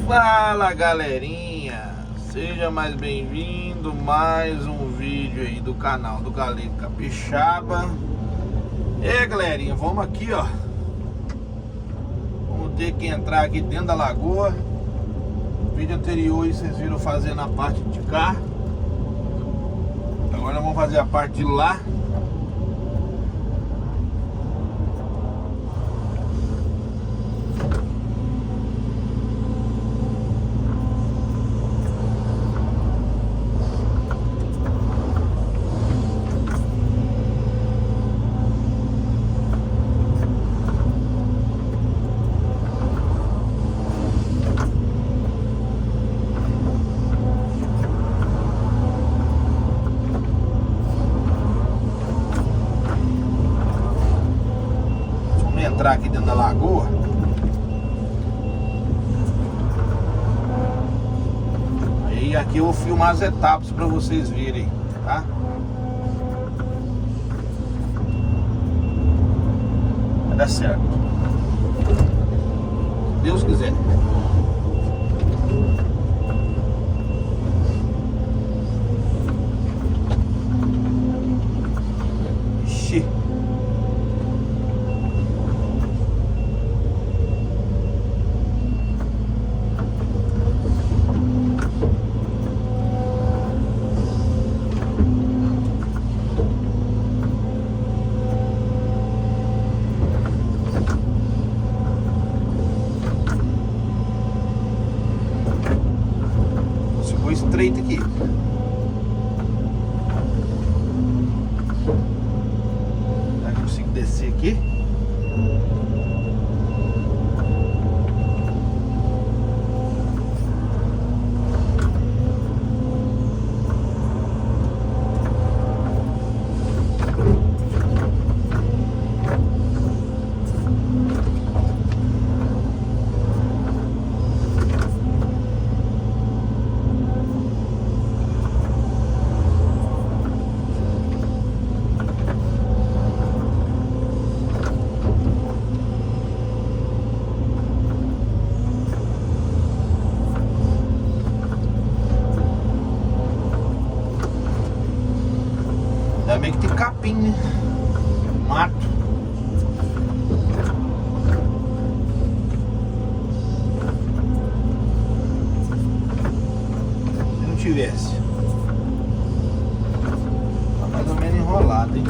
Fala galerinha, seja mais bem-vindo mais um vídeo aí do canal do Galego Capixaba. Galerinha, vamos aqui ó, vamos ter que entrar aqui dentro da lagoa. No vídeo anterior vocês viram fazendo a parte de cá, agora vamos fazer a parte de lá. Entrar aqui dentro da lagoa. Aí aqui eu vou filmar as etapas para vocês verem, tá? Vai dar certo, se Deus quiser. Ixi. Estreito aqui. Será que eu consigo descer aqui? Ainda bem que tem capim, né? Mato. Se não tivesse, tá mais ou menos enrolado, hein?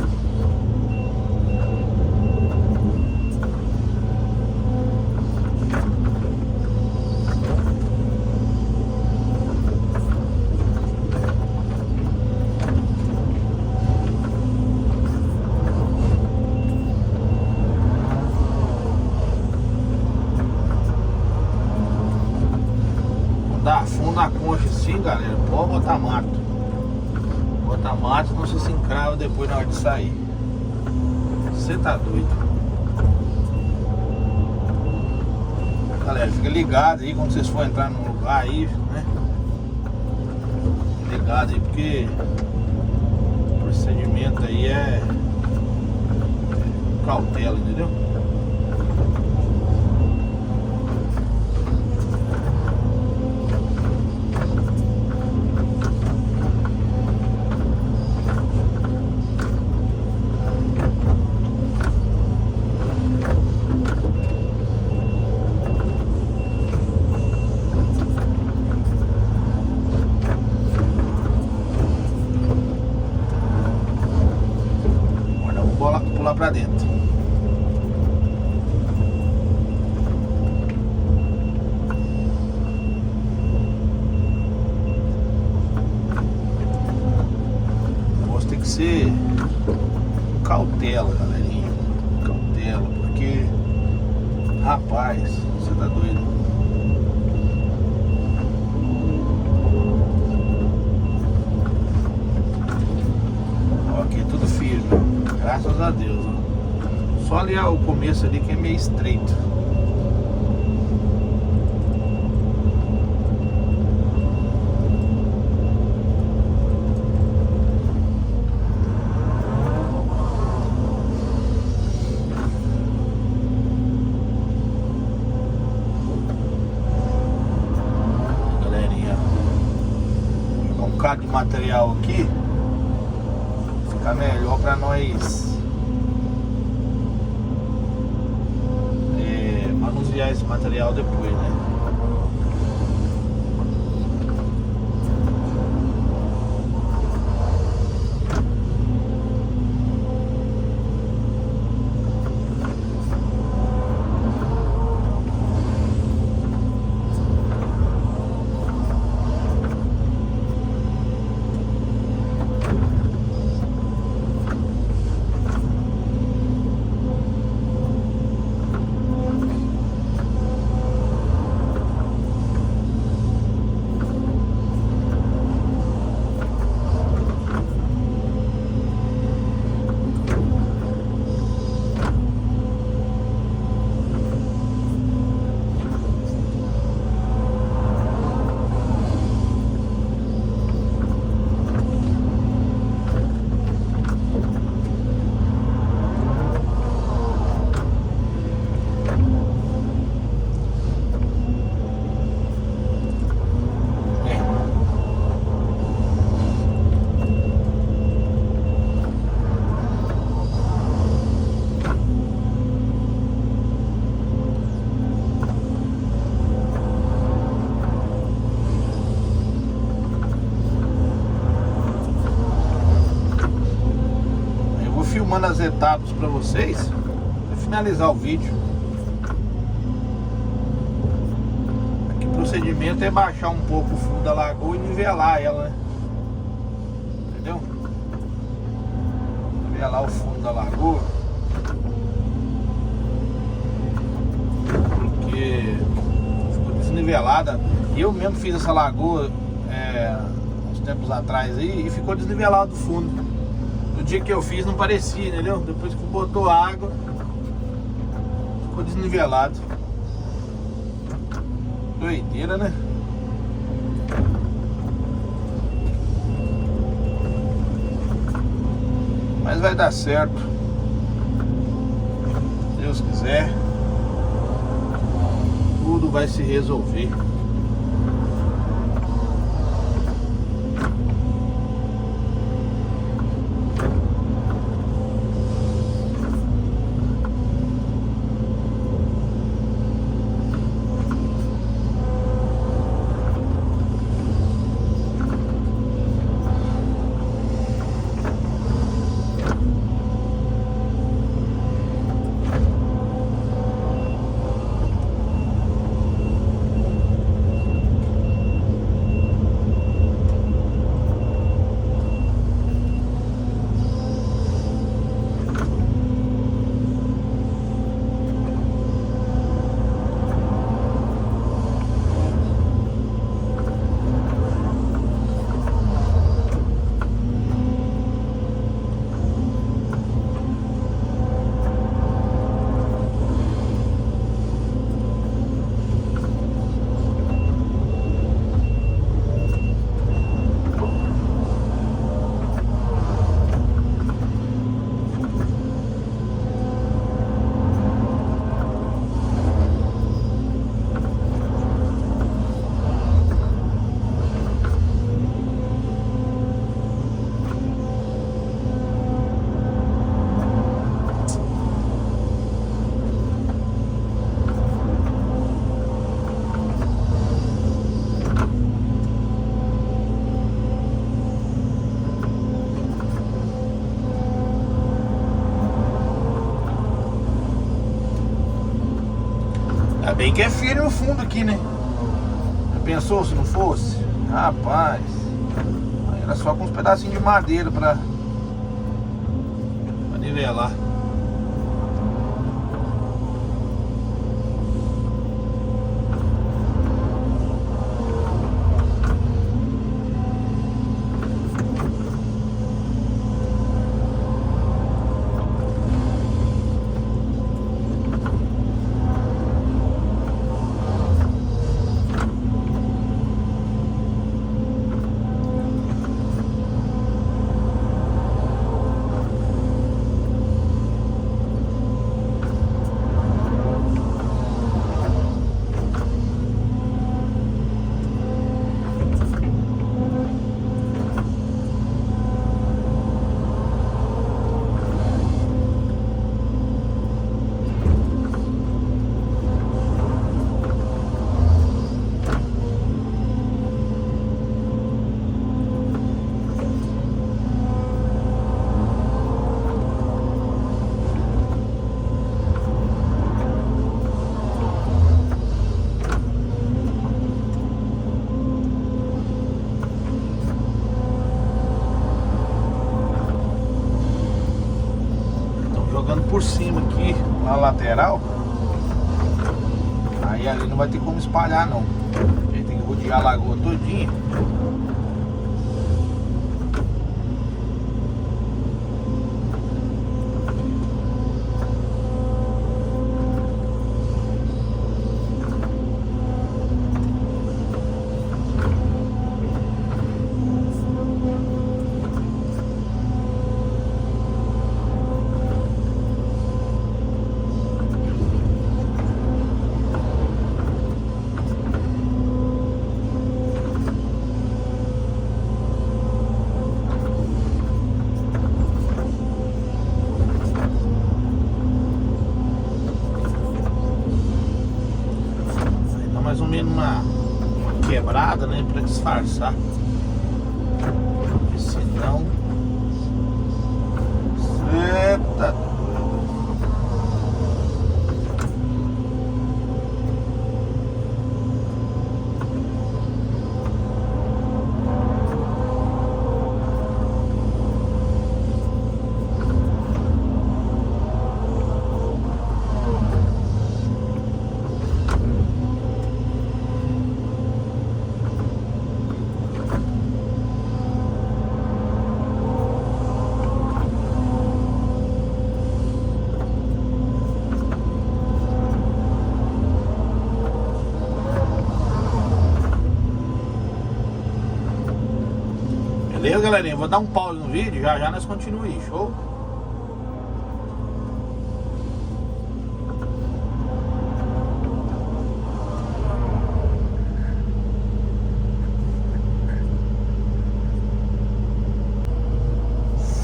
Dá fundo na concha assim, galera, pode botar mato. Bota mato, não se encrava depois na hora de sair. Você tá doido. Galera, fica ligado aí quando vocês forem entrar no lugar aí, né? Fica ligado aí porque o procedimento aí é cautela, entendeu? Pular pra dentro. O negócio tem que ser cautela, galerinha. Cautela, porque rapaz, você tá doido. Ó, aqui é tudo firme. Graças a Deus, ó. Só ali o começo ali que é meio estreito. bocado de material aqui. Fica melhor pra nós manusear esse material depois, né? Filmando as etapas para vocês, para finalizar o vídeo. Aqui o procedimento é baixar um pouco o fundo da lagoa e nivelar ela, né? Entendeu? Nivelar o fundo da lagoa, porque ficou desnivelada. Eu mesmo fiz essa lagoa uns tempos atrás aí, e ficou desnivelado o fundo. No dia que eu fiz não parecia, entendeu? Depois que botou água, ficou desnivelado. Doideira, né? Mas vai dar certo, se Deus quiser. Tudo vai se resolver. Ainda bem que é firme o fundo aqui, né? Já pensou se não fosse? Rapaz, aí era só com uns pedacinhos de madeira pra nivelar. lateral, aí ali não vai ter como espalhar não. A gente tem que rodear a lagoa todinha. Mais ou menos uma quebrada, né, para disfarçar, porque senão eita. Beleza, galerinha? Vou dar um pause no vídeo, já nós continuamos aí, show?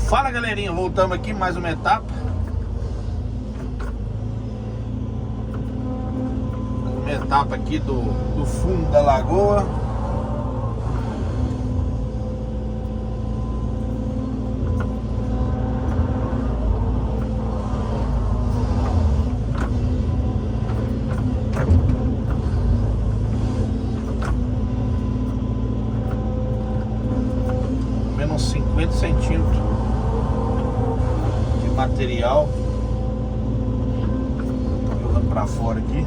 Fala, galerinha, voltamos aqui mais uma etapa. Uma etapa aqui do fundo da lagoa. Menos 50 centímetros de material. Tô jogando pra fora aqui.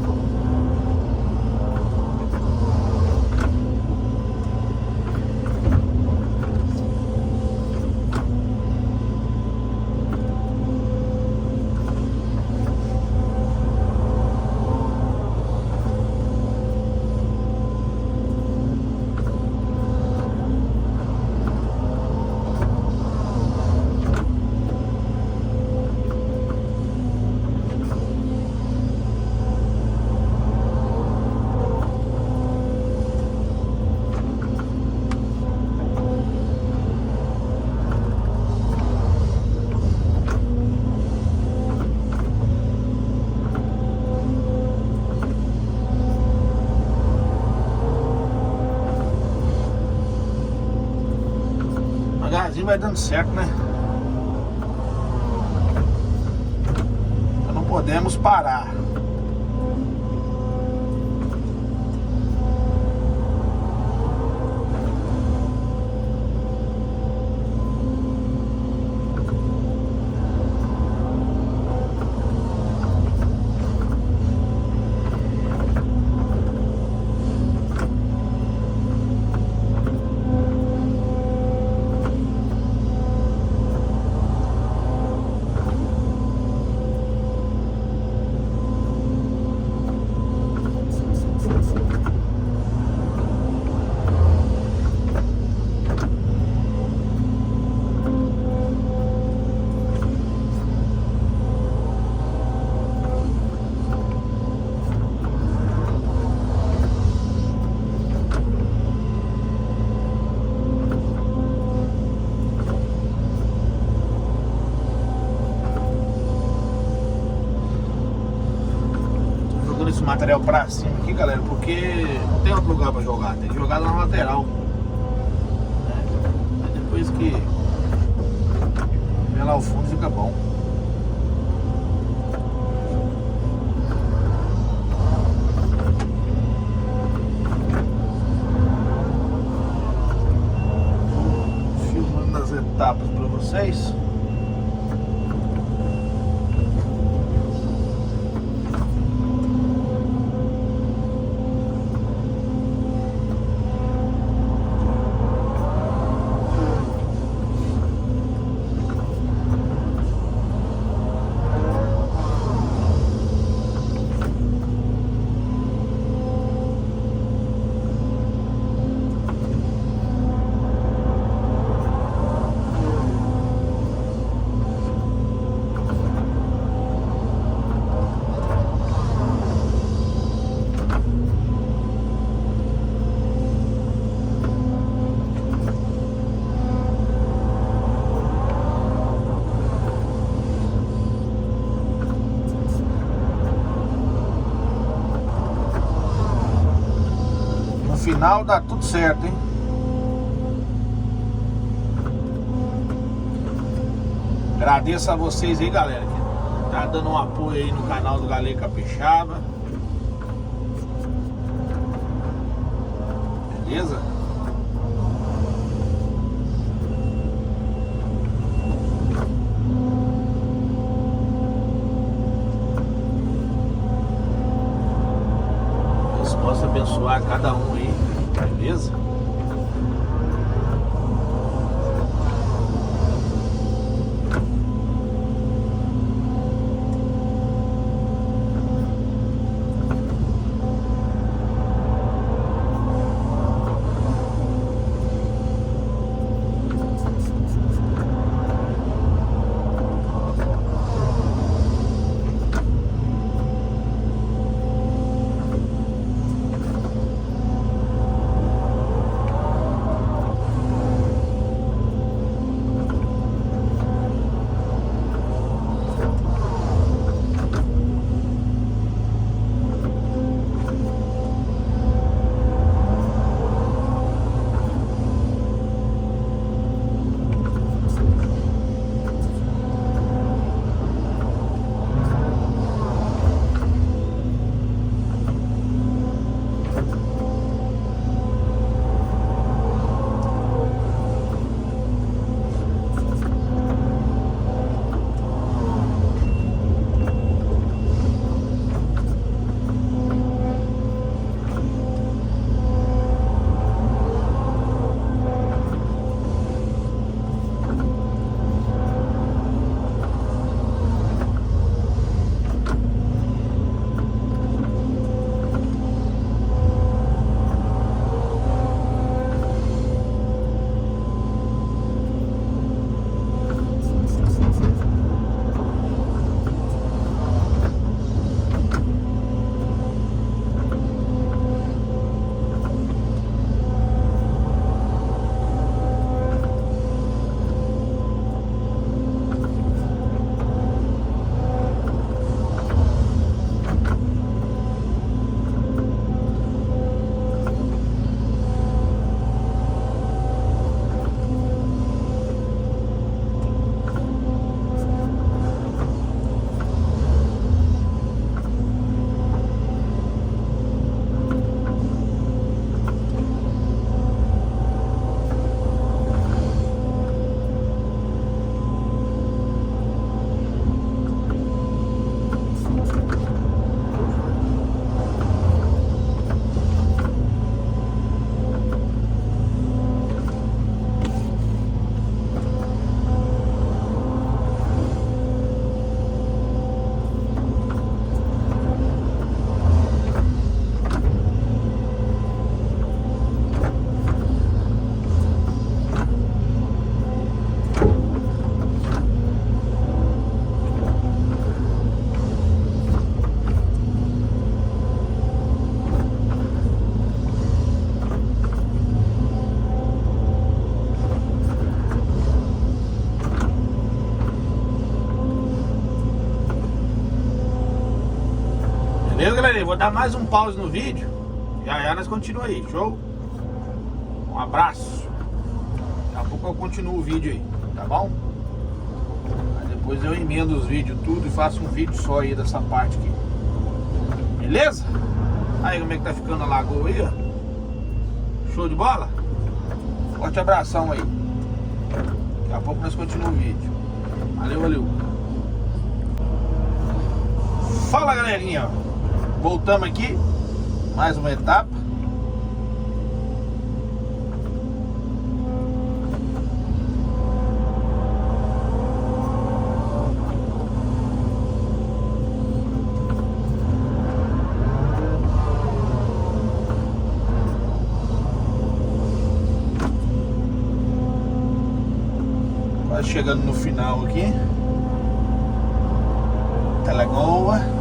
Devagarzinho vai dando certo, né? Então não podemos parar. Esse material pra cima aqui, galera, porque não tem outro lugar pra jogar, tem que jogar lá na lateral, né? Aí depois que vê lá o fundo fica bom. Filmando as etapas pra vocês. final dá tudo certo, hein? Agradeço a vocês aí, galera, que tá dando um apoio aí no canal do Galego Capixaba. Beleza? Deus possa abençoar cada um aí, beleza? Beleza, galera? Vou dar mais um pause no vídeo. Já nós continuamos aí, show? Um abraço. Daqui a pouco eu continuo o vídeo aí, tá bom? Aí depois eu emendo os vídeos tudo e faço um vídeo só aí dessa parte aqui. Beleza? Aí como é que tá ficando a lagoa aí, ó? Show de bola? Forte abração aí. Daqui a pouco nós continuamos o vídeo. Valeu, valeu. Fala, galerinha. Voltamos aqui. Mais uma etapa. Quase chegando no final aqui. Lagoa.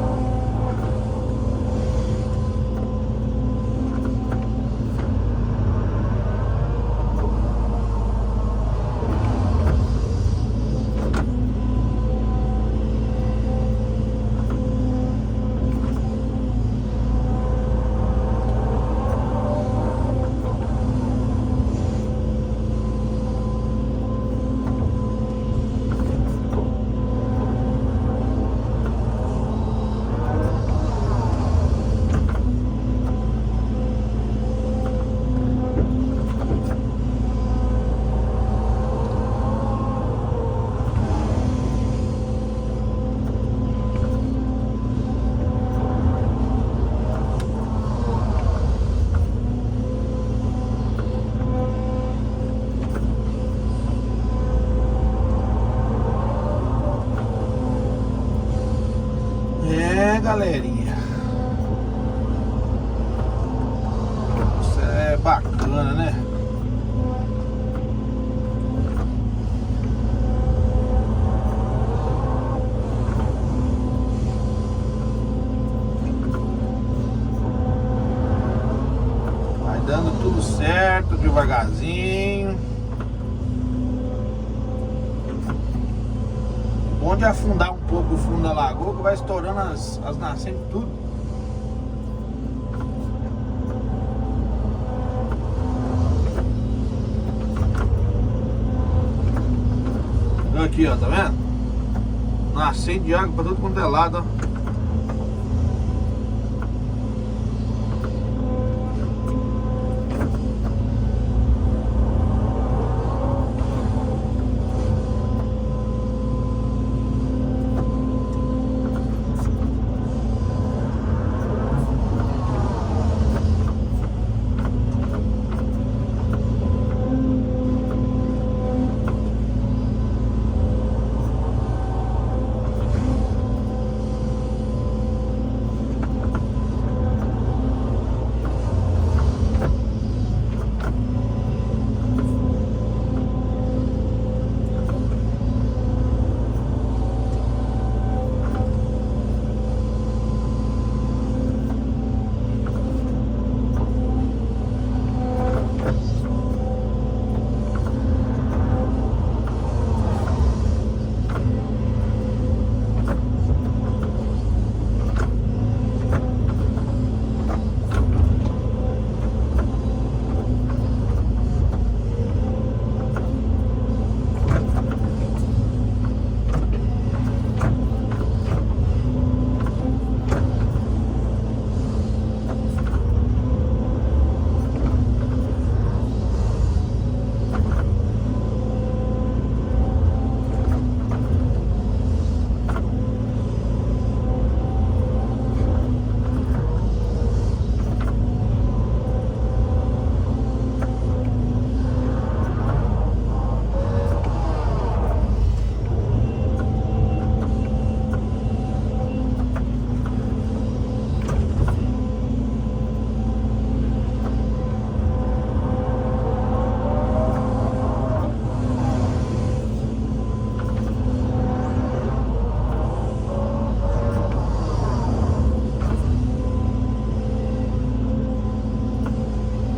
bacana, né? Vai dando tudo certo, devagarzinho. Bom de afundar um pouco o fundo da lagoa, que vai estourando as nascentes tudo. Aqui, ó, tá vendo? Nascente de água pra todo quanto é lado, ó.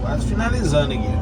Quase finalizando aqui.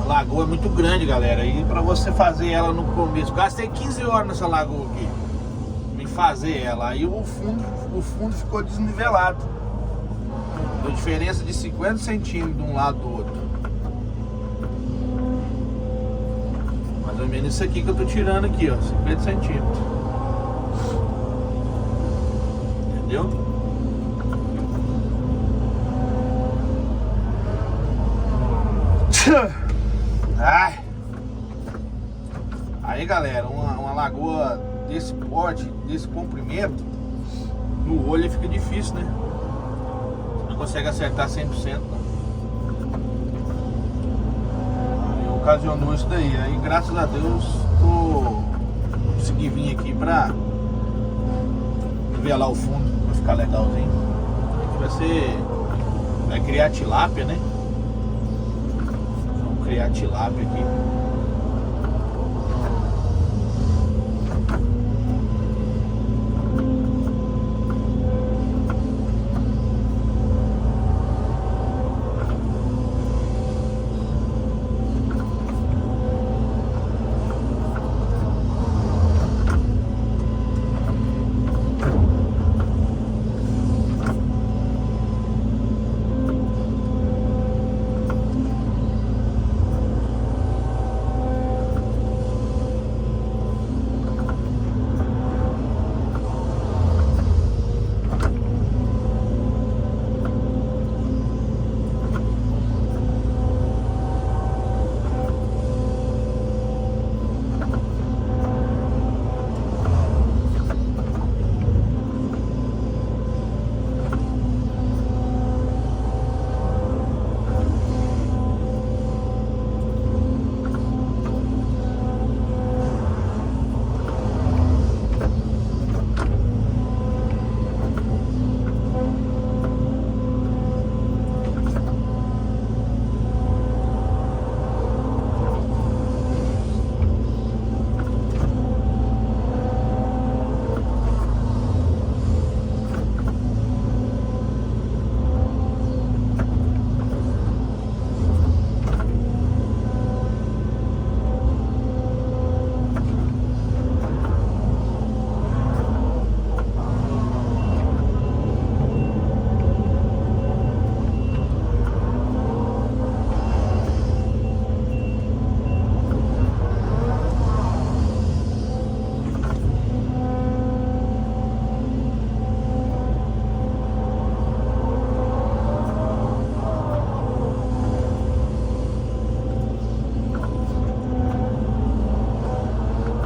Lagoa é muito grande, galera, e pra você fazer ela no começo, gastei 15 horas nessa lagoa aqui, em fazer ela, aí o fundo ficou desnivelado, deu diferença de 50 centímetros de um lado do outro, mais ou menos isso aqui que eu tô tirando aqui, ó, 50 centímetros, entendeu? Ai. Aí, galera, uma lagoa desse porte, desse comprimento, no olho fica difícil, né? consegue acertar 100%, não. Aí ocasionou isso daí. Aí graças a Deus consegui vir aqui pra nivelar o fundo, pra ficar legalzinho. Vai criar tilápia, né? Vamos criar tilápia aqui.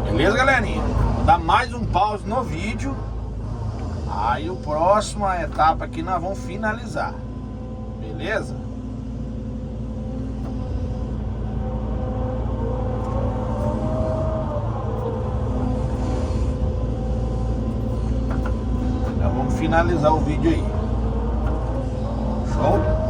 Beleza, galerinha? Vou dar mais um pause no vídeo. Aí a próxima etapa aqui nós vamos finalizar. Beleza? Então vamos finalizar o vídeo aí. Show?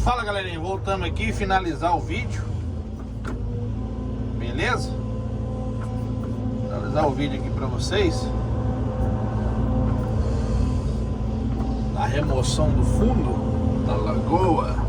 Fala, galerinha, voltamos aqui finalizar o vídeo. Beleza? Finalizar o vídeo aqui pra vocês da remoção do fundo da lagoa.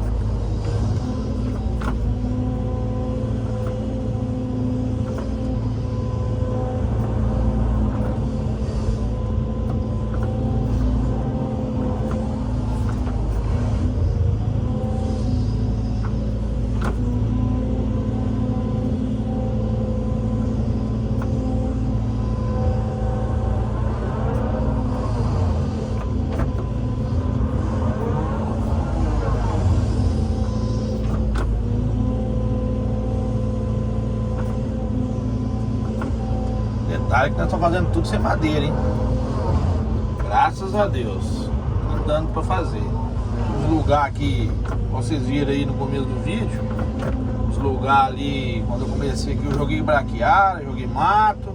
Detalhe que nós estamos fazendo tudo sem madeira, hein? Graças a Deus. Não dando pra fazer. Os lugares aqui, vocês viram aí no começo do vídeo, os lugares ali, quando eu comecei aqui, eu joguei braquiária, joguei mato.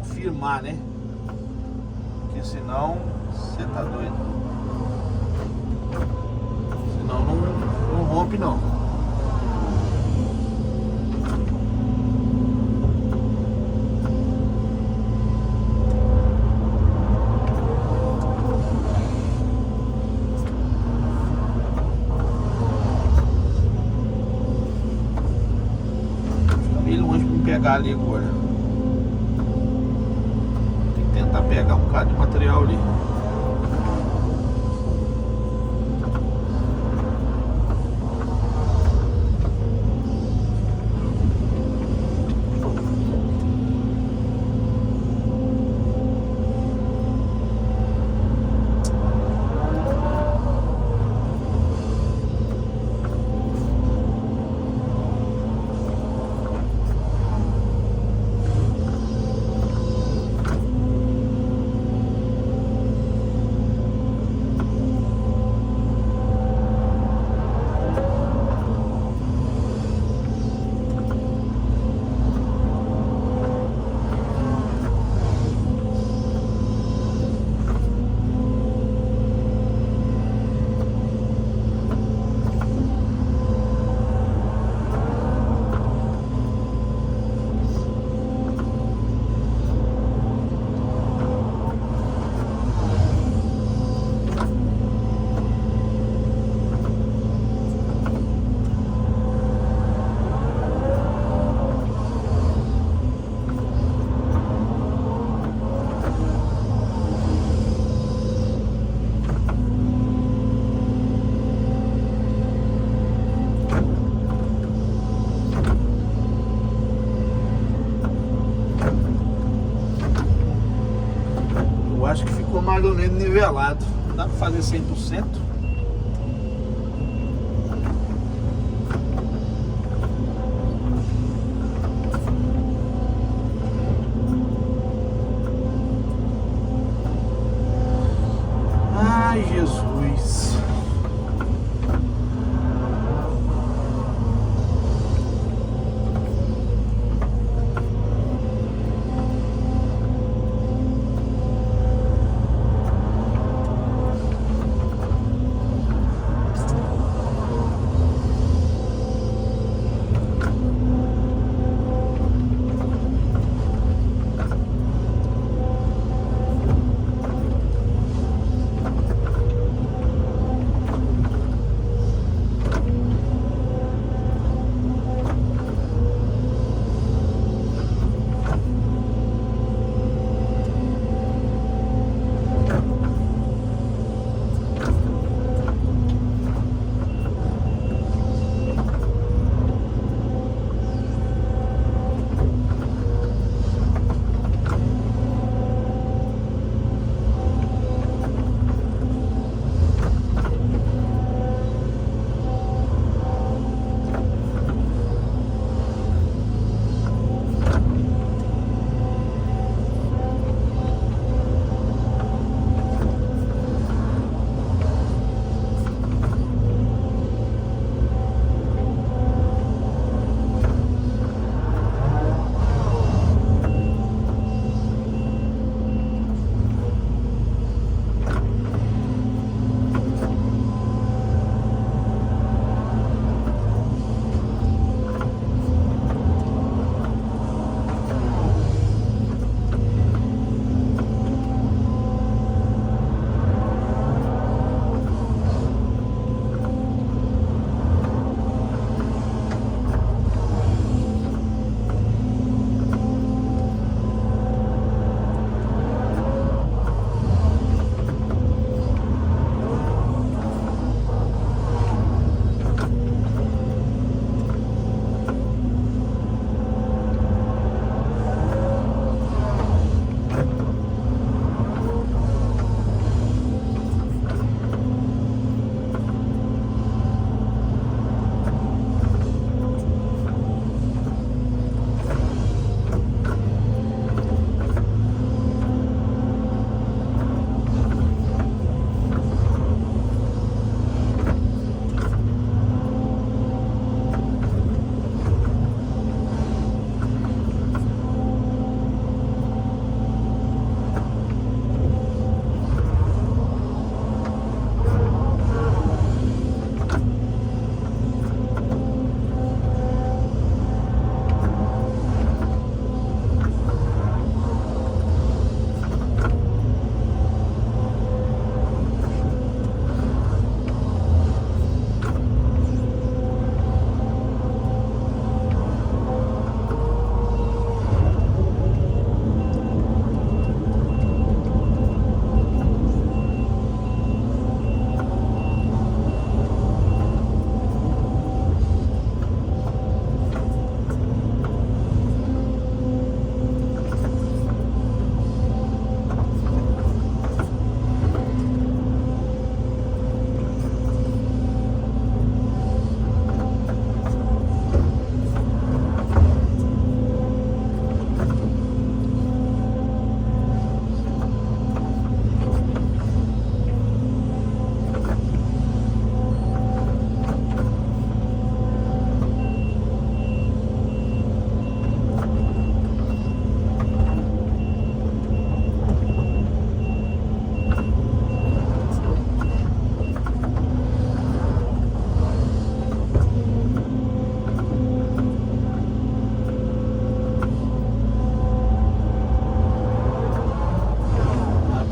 Firmar, né? Porque senão você tá doido. Senão não rompe não. Fica meio longe pra me pegar ali agora. Tentar pegar um bocado de material ali. Acho que ficou mais ou menos nivelado. Não dá pra fazer 100%. Ai, Jesus.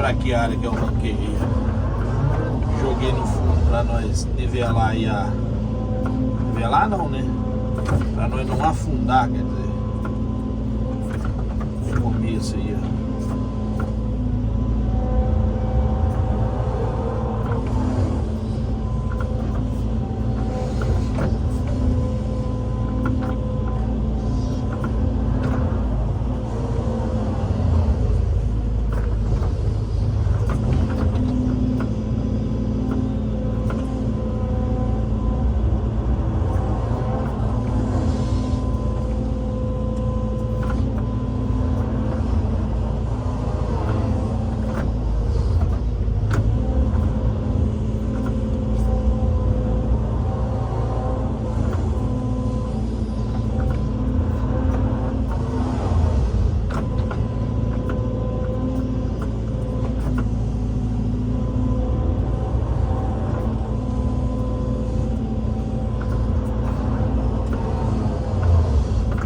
braquiária que eu ranquei. Joguei no fundo pra nós nivelar aí a... Nivelar não, né? Pra nós não afundar, quer dizer. No começo aí, ó.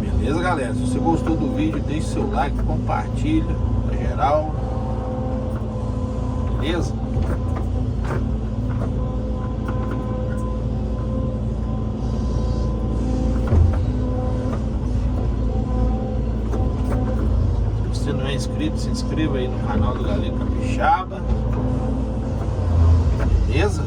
Beleza, galera? Se você gostou do vídeo, deixe seu like, compartilha pra geral. Beleza? Se você não é inscrito, se inscreva aí no canal do Galego Capixaba. Beleza?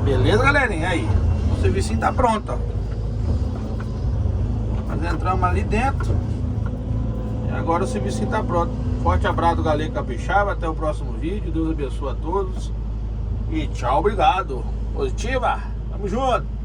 Beleza, galerinha? Aí, o serviço tá pronto, ó. Nós entramos ali dentro e agora o serviço tá pronto. Forte abraço do Galego Capixaba, até o próximo vídeo. Deus abençoe a todos e tchau, obrigado. Positiva, tamo junto.